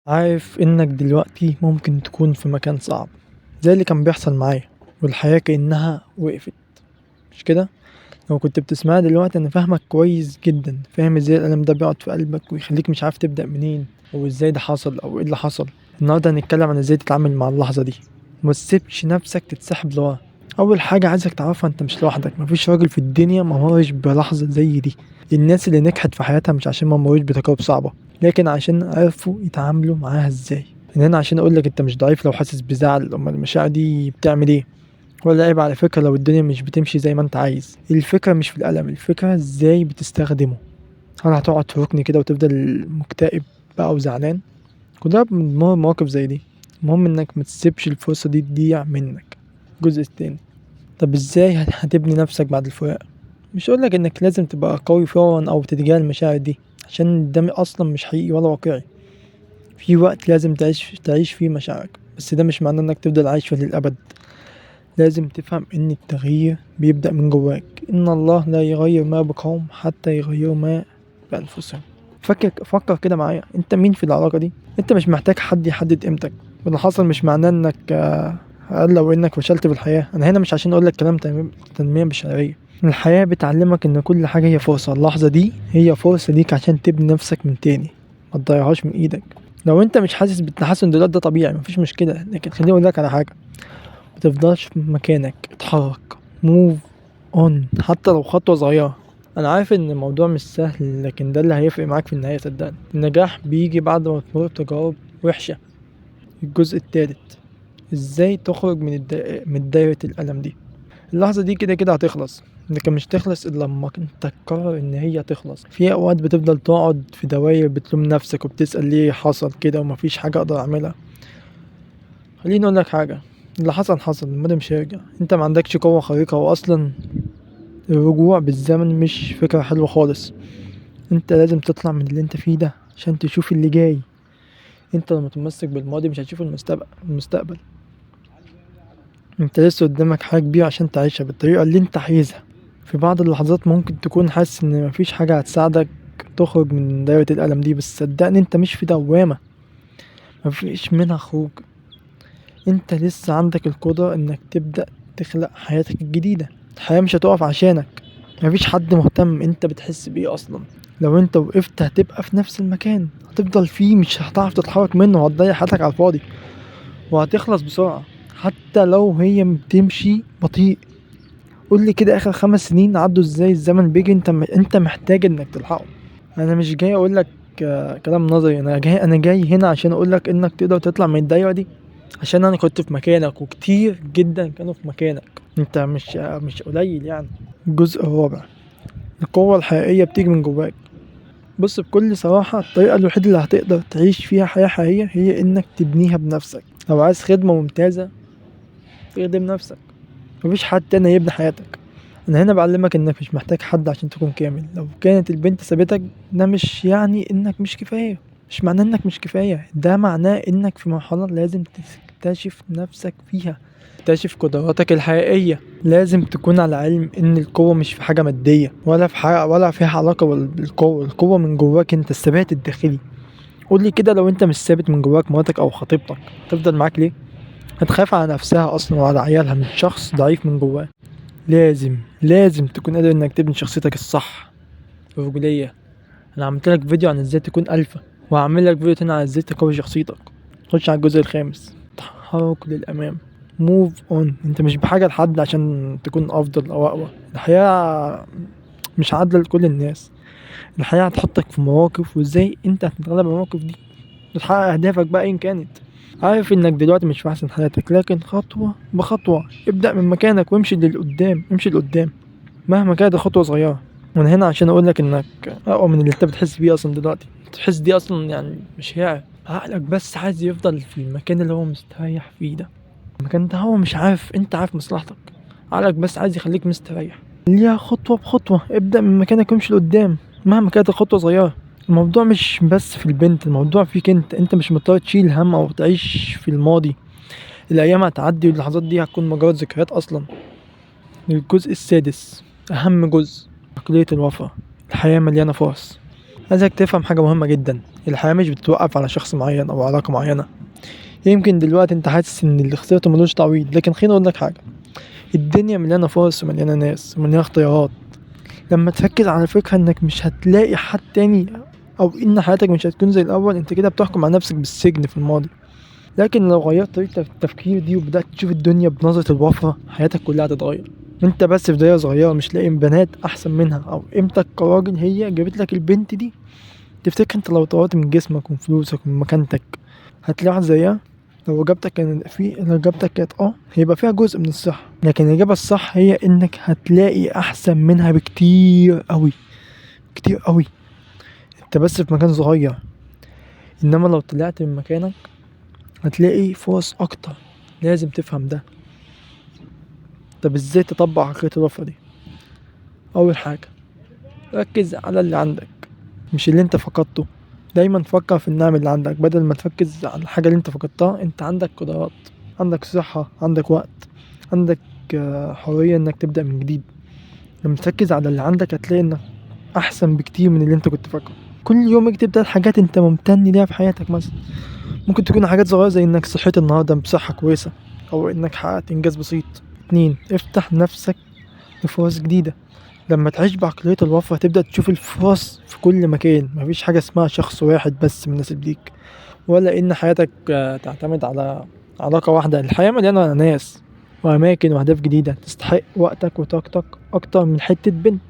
عارف إنك دلوقتي ممكن تكون في مكان صعب زي اللي كان بيحصل معايا، والحياة كأنها وقفت، مش كده؟ لو كنت بتسمعني دلوقتي أنا فاهمك كويس جدا، فاهم ازاي الألم ده بيقعد في قلبك ويخليك مش عارف تبدأ منين أو ازاي ده حصل أو ايه اللي حصل. النهاردة هنتكلم عن ازاي تتعامل مع اللحظة دي ومتسيبش نفسك تتسحب لورا. أول حاجة عايزك تعرفها أنت مش لوحدك، مفيش راجل في الدنيا ممرش بلحظة زي دي. الناس اللي نجحت في حياتها مش عشان ممروش بتجارب صعبة، لكن عشان عرفوا يتعاملوا معاها ازاي. من هنا عشان اقولك انت مش ضعيف لو حاسس بزعل، امال المشاعر دي بتعمل ايه؟ ولا عيب على فكرة لو الدنيا مش بتمشي زي ما انت عايز. الفكرة مش في الألم، الفكرة ازاي بتستخدمه. هل هتقعد في ركن كده وتفضل مكتئب بقى وزعلان؟ كلنا بنمر بمواقف زي دي. المهم انك ما تسيبش الفرصة دي تضيع منك. الجزء التاني، طب ازاي هتبني نفسك بعد الفراق؟ مش هقولك انك لازم تبقى قوي فورا او تتجاهل المشاعر دي، عشان ده اصلا مش حقيقي ولا واقعي. في وقت لازم تعيش فيه مشاعرك، بس ده مش معناه انك تفضل عايش فيه للأبد. لازم تفهم ان التغيير بيبدأ من جواك، ان الله لا يغير ما بقوم حتى يغيروا ما بأنفسهم. فكر كده معايا، انت مين في العلاقة دي؟ انت مش محتاج حد يحدد قيمتك، واللي حصل مش معناه انك اقل او انك فشلت في الحياة. انا هنا مش عشان اقولك كلام تنمية بشرية. الحياة بتعلمك ان كل حاجة هي فرصة، اللحظة دي هي فرصة ليك عشان تبني نفسك من تاني، ما تضيعهاش من ايدك. لو انت مش حاسس بالتحسن دلوقتي ده طبيعي، مفيش مشكلة، لكن خليني اقول لك على حاجة. متفضلش في مكانك، اتحرك، موف اون، حتى لو خطوة صغيرة. انا عارف ان الموضوع مش سهل، لكن ده اللي هيفرق معاك في النهاية. صدقني النجاح بيجي بعد ما تمر بتجارب وحشة. الجزء التالت، ازاي تخرج من دايرة الألم دي. اللحظة دي كده كده هتخلص، لكن مش تخلص إلا لما انت تقرر إن هي تخلص. في أوقات بتفضل تقعد في دواير بتلوم نفسك وبتسأل ليه حصل كده ومفيش حاجة أقدر أعملها. خليني أقول لك حاجة، اللي حصل حصل، الماضي مش هيرجع. انت ما عندكش قوة خارقة، وأصلا الرجوع بالزمن مش فكرة حلوة خالص. انت لازم تطلع من اللي انت فيه ده عشان تشوف اللي جاي. انت لما تمسك بالماضي مش هتشوف المستقبل. انت لسه قدامك حاجة كبيرة عشان تعيشها بالطريقة اللي انت عايزها. في بعض اللحظات ممكن تكون حاسس ان مفيش حاجة هتساعدك تخرج من دايرة الألم دي، بس صدقني انت مش في دوامة، مفيش منها خروج. انت لسه عندك القدرة انك تبدأ تخلق حياتك الجديدة. الحياة مش هتقف عشانك، مفيش حد مهتم انت بتحس بيه اصلا. لو انت وقفت هتبقى في نفس المكان، هتفضل فيه، مش هتعرف تتحرك منه، وهتضيع حياتك على الفاضي، وهتخلص بسرعة حتى لو هي بتمشي بطيء. قول لي كده، اخر 5 سنين عدوا ازاي؟ الزمن بيجي، انت محتاج انك تلحقه. انا مش جاي اقول لك كلام نظري، انا جاي هنا عشان اقول لك انك تقدر تطلع من الدايره دي، عشان انا كنت في مكانك وكتير جدا كانوا في مكانك. انت مش قليل يعني. الجزء الرابع، القوه الحقيقيه بتيجي من جواك. بص، بكل صراحه الطريقه الوحيده اللي هتقدر تعيش فيها حياه حقيقيه هي انك تبنيها بنفسك. لو عايز خدمه ممتازه، تخدم نفسك، مفيش حد تاني يبني حياتك. انا هنا بعلمك انك مش محتاج حد عشان تكون كامل. لو كانت البنت سابتك، ده مش يعني انك مش كفاية، مش معناه انك مش كفاية، ده معناه انك في مرحلة لازم تكتشف نفسك فيها، تكتشف قدراتك الحقيقية. لازم تكون على علم ان القوة مش في حاجة مادية، ولا في حاجة ولا فيها علاقة بالقوة. القوة من جواك انت، الثبات الداخلي. قولي كده، لو انت مش ثابت من جواك، مراتك او خطيبتك تفضل معاك ليه؟ هتخاف على نفسها اصلا وعلى عيالها من شخص ضعيف من جواه. لازم تكون قادر انك تبني شخصيتك الصح، الرجولية. انا عملت لك فيديو عن ازاي تكون الفا، وهعمل لك فيديو تاني عن ازاي تقوي شخصيتك. خش على الجزء الخامس، تحرك للامام، موف اون. انت مش بحاجة لحد عشان تكون افضل او اقوى. الحياة مش عادلة لكل الناس. الحياة هتحطك في مواقف، وازاي انت هتتغلب على المواقف دي وتحقق اهدافك بقى ايا كانت. عارف انك دلوقتي مش في احسن حالاتك، لكن خطوة بخطوة ابدأ من مكانك وامشي للقدام، امشي لقدام مهما كانت الخطوة صغيرة. وانا هنا عشان اقولك انك اقوى من اللي انت بتحس بيه اصلا دلوقتي. تحس دي اصلا يعني مش هي. عقلك بس عايز يفضل في المكان اللي هو مستريح فيه ده. المكان ده هو مش عارف، انت عارف مصلحتك. عقلك بس عايز يخليك مستريح. ليها خطوة بخطوة، ابدأ من مكانك وامشي لقدام مهما كانت الخطوة صغيرة. الموضوع مش بس في البنت، الموضوع فيك انت مش مضطر تشيل هم او تعيش في الماضي. الايام هتعدي واللحظات دي هتكون مجرد ذكريات اصلا. الجزء السادس، اهم جزء، عقلية الوفا. الحياة مليانة فرص، عايزك تفهم حاجة مهمة جدا، الحياة مش بتتوقف على شخص معين أو علاقة معينة. يمكن دلوقتي انت حاسس ان اللي خسرته ملوش تعويض، لكن خليني اقول لك حاجة، الدنيا مليانة فرص ومليانة ناس ومليانة اختيارات. لما تركز على فكرة انك مش هتلاقي حد تاني او ان حياتك مش هتكون زي الاول، انت كده بتحكم على نفسك بالسجن في الماضي. لكن لو غيرت طريقة التفكير دي وبدأت تشوف الدنيا بنظرة الوفرة، حياتك كلها هتتغير. انت بس في دايرة صغيرة مش لاقي بنات احسن منها، او قيمتك كراجل هي جابت لك البنت دي. تفتكر انت لو طورت من جسمك ومن فلوسك ومن مكانتك هتلاقي واحد زيها؟ لو اجابتك كانت هيبقى فيها جزء من الصح، لكن الاجابة الصح هي انك هتلاقي احسن منها بكتير قوي، كتير قوي. انت بس في مكان صغير، انما لو طلعت من مكانك هتلاقي فرص اكتر. لازم تفهم ده. طب ازاي تطبق عقلية الوفرة دي؟ اول حاجة، ركز على اللي عندك مش اللي انت فقدته. دايما فكر في النعم اللي عندك بدل ما تركز على الحاجة اللي انت فقدتها. انت عندك قدرات، عندك صحة، عندك وقت، عندك حرية انك تبدأ من جديد. لما تركز على اللي عندك هتلاقي انك احسن بكتير من اللي انت كنت فاكره. كل يوم اكتب 3 حاجات انت ممتن ليها في حياتك مثلا. ممكن تكون حاجات صغيرة زي انك صحيت النهاردة بصحة كويسة، او انك حققت انجاز بسيط. 2، افتح نفسك لفرص جديدة. لما تعيش بعقلية الوفرة تبدأ تشوف الفرص في كل مكان. مفيش حاجة اسمها شخص واحد بس مناسب ليك، ولا ان حياتك تعتمد على علاقة واحدة. الحياة مليانة ناس وأماكن وأهداف جديدة تستحق وقتك وطاقتك أكتر من حتة بنت.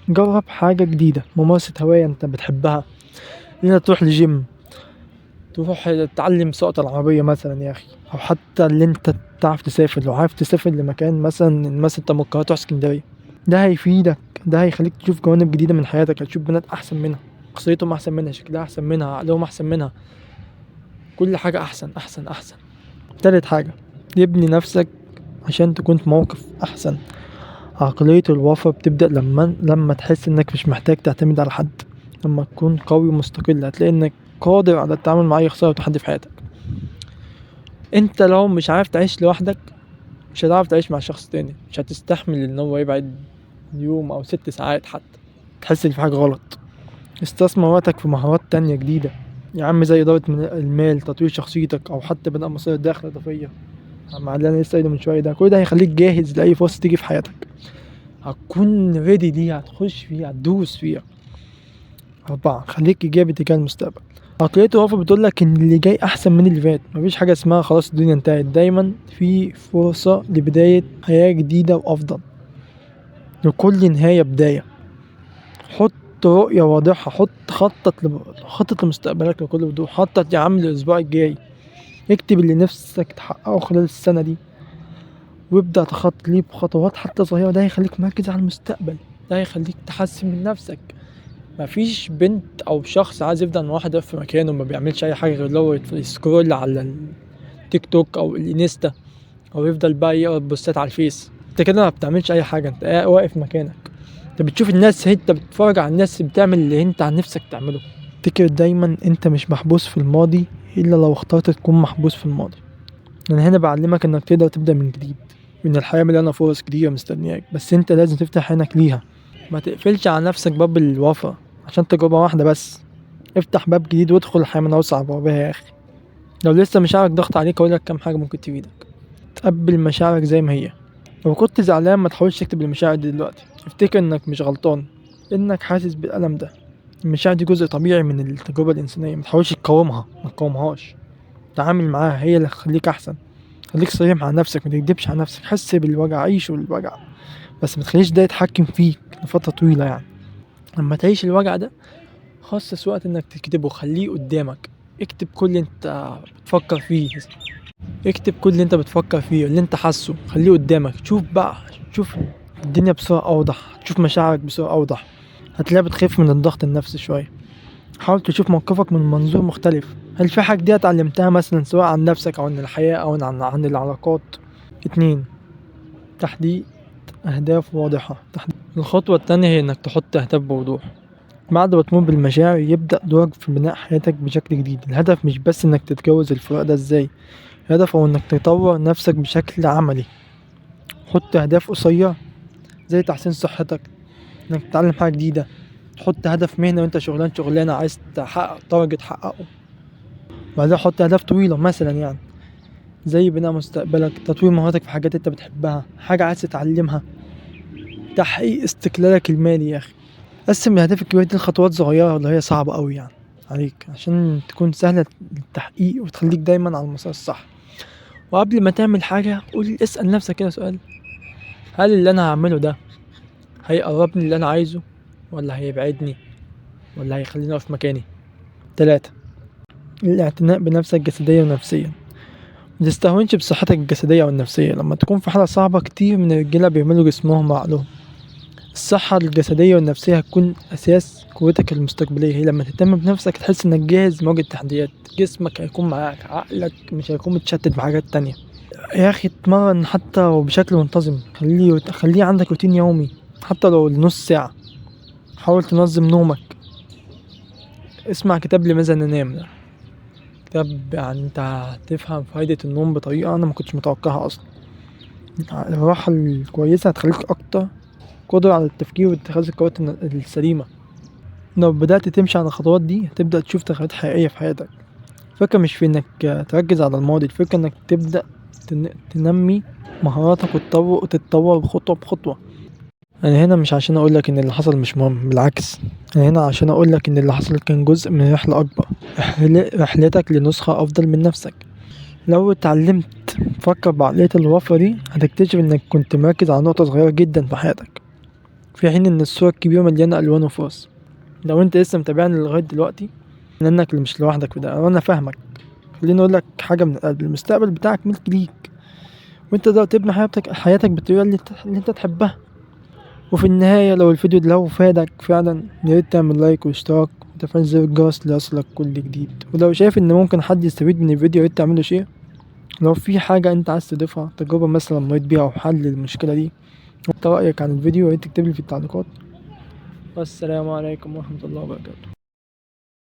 جرب حاجة جديدة، ممارسة هواية أنت بتحبها، إنك تروح لجيم، تروح تتعلم سواقة العربية مثلا يا أخي، أو حتى اللي أنت تعرف تسافر. لو عارف تسافر لمكان مثلا أنت من القاهرة تروح اسكندرية، ده هيفيدك. ده هيخليك تشوف جوانب جديدة من حياتك. هتشوف بنات أحسن منها، شخصيتهم أحسن منها، شكلها أحسن منها، عقلهم أحسن منها، كل حاجة أحسن أحسن أحسن. تالت حاجة، يبني نفسك عشان تكون في موقف أحسن. عقلية الوفرة بتبدأ لما تحس إنك مش محتاج تعتمد على حد. لما تكون قوي ومستقل هتلاقي إنك قادر على التعامل مع أي خسارة وتحدي في حياتك. أنت لو مش عارف تعيش لوحدك مش هتعرف تعيش مع شخص تاني. مش هتستحمل إن هو يبعد يوم أو 6 ساعات حتى، تحس إن في حاجة غلط. استثمر وقتك في مهارات تانية جديدة يا عم، زي إدارة المال، تطوير شخصيتك، أو حتى بناء مصادر دخل إضافية مع اللي أنا لسه قايله من شوية ده. كل ده هيخليك جاهز لأي فرصة تيجي في حياتك. هتكون ريدي ليها، هتخش فيها، هتدوس فيها. 4، خليك إيجابي تجاه المستقبل. عقلية الوفا بتقولك إن اللي جاي أحسن من اللي فات. مفيش حاجة اسمها خلاص الدنيا انتهت، دايما في فرصة لبداية حياة جديدة وأفضل. لكل نهاية بداية. حط رؤية واضحة، خطط لمستقبلك بكل وضوح. خطط يا عم للأسبوع الجاي، اكتب اللي نفسك تحققه خلال السنة دي، وابدأ تخطط ليه بخطوات حتى صغيرة. ده هيخليك مركز على المستقبل، ده هيخليك تحسن من نفسك. مفيش بنت او شخص عايز يفضل واحد في مكانه ما بيعملش اي حاجه غير لو يسكرول على التيك توك او الانستا، او يفضل بقى يقرا بوستات على الفيس. انت كده ما بتعملش اي حاجه، انت واقف مكانك. انت بتشوف الناس، انت بتتفرج على الناس بتعمل اللي انت عن نفسك تعمله. افتكر دايما انت مش محبوس في الماضي الا لو اخترت تكون محبوس في الماضي. انا هنا بعلمك انك تقدر تبدا من جديد، وان الحياه مليانه فرص كتيره مستنياك، بس انت لازم تفتح عينك ليها. ما تقفلش على نفسك باب الوفا عشان تجربة واحدة بس. افتح باب جديد وادخل الحياة من أوسع بوابها يا أخي. لو لسه مشاعرك ضغط عليك أقولك كام حاجة ممكن تفيدك. تقبل مشاعرك زي ما هي. لو كنت زعلان ما تحاولش تكتب المشاعر دي دلوقتي. افتكر انك مش غلطان، انك حاسس بالألم ده. المشاعر دي جزء طبيعي من التجربة الإنسانية. ما تحاولش تقاومها، ما تقاومهاش، تعامل معاها. هي اللي تخليك أحسن. خليك صريح مع نفسك، ما تكدبش على نفسك. حس بالوجع، عيش بالوجع، بس ما تخليش ده يتحكم فيك لفترة طويلة يعني. لما تعيش الوجع ده خصص وقت انك تكتبه، خليه قدامك. اكتب كل اللي انت بتفكر فيه، اكتب كل اللي انت بتفكر فيه اللي انت حاسه، خليه قدامك. شوف الدنيا بصورة اوضح، تشوف مشاعرك بصورة اوضح. هتلاقي بتخف من الضغط النفسي شوية. حاول تشوف موقفك من منظور مختلف. هل في حاجة دي اتعلمتها مثلا سواء عن نفسك او عن الحياة او عن العلاقات؟ 2، تحديد اهداف واضحة. الخطوة التانية هي انك تحط اهداف بوضوح. بعد ما تمر بالمشاعر يبدأ دورك في بناء حياتك بشكل جديد. الهدف مش بس انك تتجوز الفراق ده ازاي، الهدف هو انك تطور نفسك بشكل عملي. حط اهداف قصيرة زي تحسين صحتك، انك تتعلم حاجة جديدة، تحط هدف مهنة وانت شغلانة عايز تحقق تارجت تحققه. بعدها حط اهداف طويلة مثلا يعني زي بناء مستقبلك، تطوير مهاراتك في حاجات انت بتحبها، حاجة عايز تتعلمها، تحقيق استقلالك المالي يا اخي. قسم الاهداف الكبيرة دي لخطوات صغيرة اللي هي صعبة قوي يعني عليك عشان تكون سهلة التحقيق وتخليك دايما على المسار الصح. وقبل ما تعمل حاجة اسأل نفسك كده سؤال: هل اللي انا هعمله ده هيقربني اللي انا عايزه، ولا هيبعدني، ولا هيخليني اقف مكاني؟ 3. الاعتناء بنفسك جسديا ونفسيا. متستهونش بصحتك الجسدية والنفسية. لما تكون في حالة صعبة كتير من الرجالة بيعملوا جسمهم وعقلهم. الصحة الجسدية والنفسية هتكون أساس قوتك المستقبلية. هي لما تهتم بنفسك تحس إنك جاهز لمواجهة التحديات. جسمك هيكون معاك، عقلك مش هيكون متشتت بحاجات تانية. يا أخي اتمرن حتى لو بشكل منتظم، خليه عندك روتين يومي حتى لو لنص ساعة. حاول تنظم نومك. اسمع كتاب لماذا ننام ده، كتاب يعني انت هتفهم فايدة النوم بطريقة انا ما كنتش متوقعها اصلا. الراحة الكويسة هتخليك اكتر قدرة على التفكير واتخاذ القرارات السليمة. لو بدأت تمشي على الخطوات دي هتبدأ تشوف تغيرات حقيقية في حياتك. الفكرة مش في انك تركز على الماضي، الفكرة انك تبدأ تنمي مهاراتك وتتطور خطوة بخطوة. انا هنا مش عشان اقولك ان اللي حصل مش مهم، بالعكس انا هنا عشان اقولك ان اللي حصل كان جزء من رحلة اكبر، رحلتك لنسخة افضل من نفسك. لو اتعلمت تفكر بعقلية الوفرة دي هتكتشف انك كنت مركز على نقطة صغيرة جدا في حياتك، في حين ان الصورة الكبيرة مليانة الوان وفرص. لو انت لسه متابعني لغاية دلوقتي لانك اللي مش لوحدك في ده، وانا فاهمك. خليني اقول لك حاجة من القلب: المستقبل بتاعك ملك ليك، وانت تقدر تبني حياتك بالطريقة اللي انت تحبها. وفي النهاية لو الفيديو ده لو فادك فعلا ياريت تعمل لايك واشتراك وتفعيل زر الجرس ليصلك كل جديد. ولو شايف ان ممكن حد يستفيد من الفيديو ياريت تعمله شير. لو في حاجة انت عايز تضيفها، تجربة مثلا مريت بيها او حل المشكلة دي، وانت رأيك عن الفيديو ياريت تكتبلي في التعليقات. والسلام عليكم ورحمة الله وبركاته.